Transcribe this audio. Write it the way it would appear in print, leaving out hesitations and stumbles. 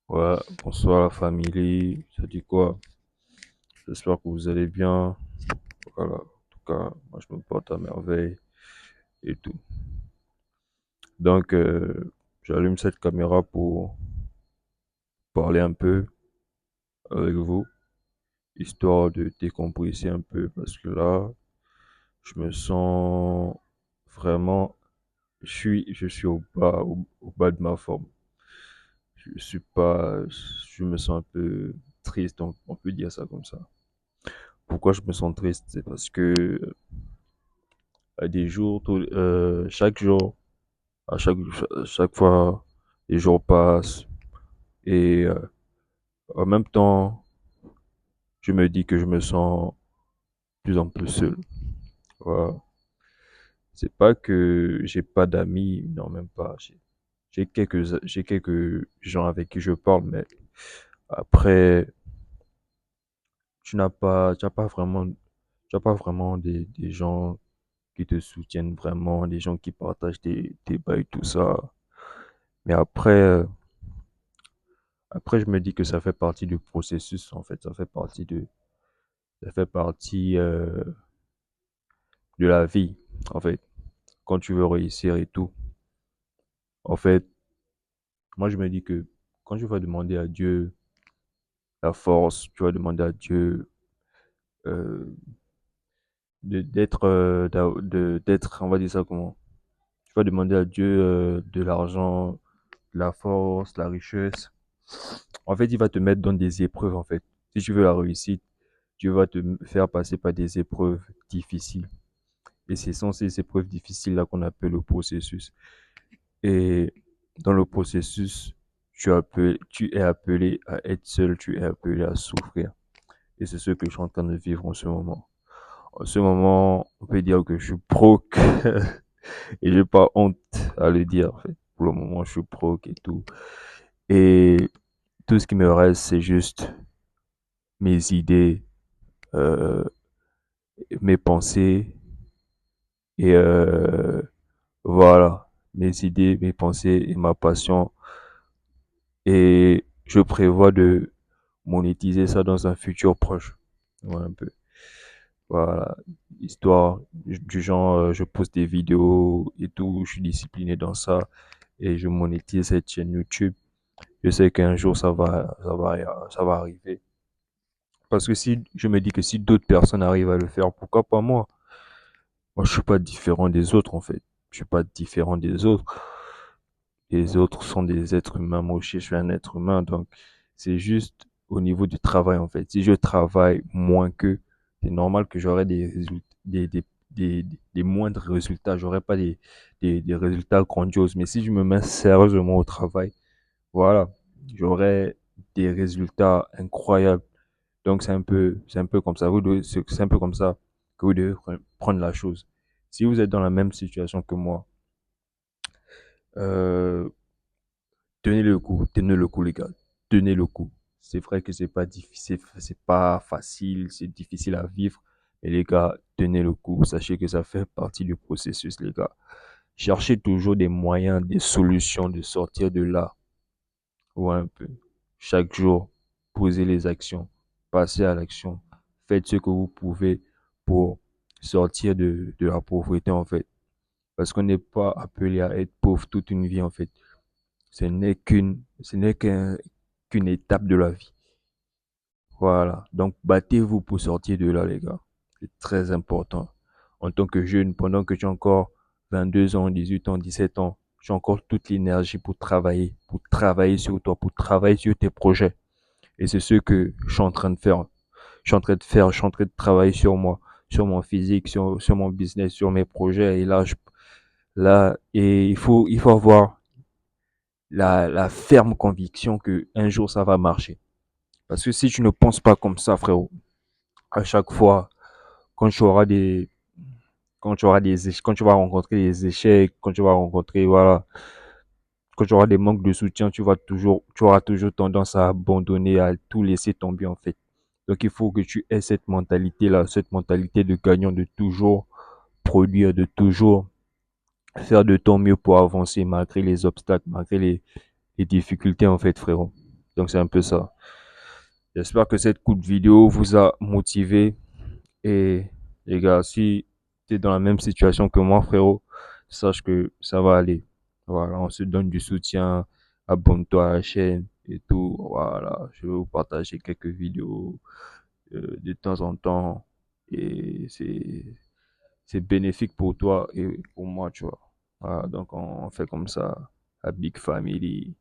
Ouais, bonsoir la famille, ça dit quoi? J'espère que vous allez bien. Voilà, en tout cas, moi je me porte à merveille et tout. Donc, j'allume cette caméra pour parler un peu avec vous, histoire de décompresser un peu, parce que là, je me sens vraiment, je suis au bas de ma forme. Je suis pas, je me sens un peu triste, donc on peut dire ça comme ça. Pourquoi je me sens triste? C'est parce que des jours, chaque jour, chaque fois, les jours passent et en même temps, je me dis que je me sens de plus en plus seul. Voilà. C'est pas que j'ai pas d'amis, non, même pas. J'ai quelques gens avec qui je parle, mais après, tu n'as pas vraiment des gens qui te soutiennent vraiment, des gens qui partagent tes bails, tout ça. Mais après, je me dis que ça fait partie du processus, en fait. Ça fait partie de la vie, en fait. Quand tu veux réussir et tout. En fait, moi, je me dis que quand tu vas demander à Dieu la force, tu vas demander à Dieu euh, d'être, on va dire ça comment? Tu vas demander à Dieu de l'argent, de la force, la richesse. En fait, il va te mettre dans des épreuves, en fait. Si tu veux la réussite, Dieu va te faire passer par des épreuves difficiles. Et ce sont ces épreuves difficiles-là qu'on appelle le processus. Et dans le processus, tu es appelé à être seul, tu es appelé à souffrir. Et c'est ce que je suis en train de vivre en ce moment. En ce moment, on peut dire que je suis broke et j'ai pas honte à le dire. En fait. Pour le moment, je suis broke et tout. Et tout ce qui me reste, c'est juste mes idées, euh, mes pensées et voilà, mes idées, mes pensées et ma passion. Et je prévois de monétiser ça dans un futur proche. Ouais, un peu. Voilà. Histoire du genre, je poste des vidéos et tout, je suis discipliné dans ça et je monétise cette chaîne YouTube. Je sais qu'un jour ça va arriver. Parce que si je me dis que si d'autres personnes arrivent à le faire, pourquoi pas moi? Moi, je suis pas différent des autres en fait. Je suis pas différent des autres. Les autres sont des êtres humains. Moi aussi, je suis un être humain. Donc, c'est juste au niveau du travail, en fait. Si je travaille moins qu'eux, c'est normal que j'aurai des résultats, des moindres résultats. J'aurai pas des résultats grandioses. Mais si je me mets sérieusement au travail, voilà, j'aurai des résultats incroyables. Donc, c'est un peu comme ça. C'est un peu comme ça que vous devez prendre la chose. Si vous êtes dans la même situation que moi, euh, tenez le coup, les gars. Tenez le coup. C'est vrai que c'est pas difficile, c'est pas facile, c'est difficile à vivre. Mais les gars, tenez le coup. Sachez que ça fait partie du processus, les gars. Cherchez toujours des moyens, des solutions de sortir de là. Ou un peu. Chaque jour, posez les actions. Passez à l'action. Faites ce que vous pouvez pour sortir de la pauvreté, en fait. Parce qu'on n'est pas appelé à être pauvre toute une vie, en fait. Ce n'est qu'une étape de la vie. Voilà. Donc, battez-vous pour sortir de là, les gars. C'est très important. En tant que jeune, pendant que tu as encore 22 ans, 18 ans, 17 ans, tu as encore toute l'énergie pour travailler sur toi, pour travailler sur tes projets. Et c'est ce que je suis en train de faire. Je suis en train de travailler sur moi, sur mon physique, sur mon business, sur mes projets. Et et il faut avoir la ferme conviction que un jour ça va marcher. Parce que si tu ne penses pas comme ça, frérot, à chaque fois, quand tu auras des, quand tu vas rencontrer des échecs, quand tu vas rencontrer, voilà, quand tu auras des manques de soutien, tu auras toujours tendance à abandonner, à tout laisser tomber, en fait. Donc, il faut que tu aies cette mentalité-là, cette mentalité de gagnant, de toujours produire, de toujours faire de ton mieux pour avancer malgré les obstacles, malgré les difficultés, en fait, frérot. Donc c'est un peu ça. J'espère que cette courte vidéo vous a motivé. Et les gars, si tu es dans la même situation que moi, frérot, sache que ça va aller. Voilà, on se donne du soutien. Abonne-toi à la chaîne et tout. Voilà, je vais vous partager quelques vidéos de temps en temps. Et c'est bénéfique pour toi et pour moi, tu vois. Voilà, donc on fait comme ça, à Big Family.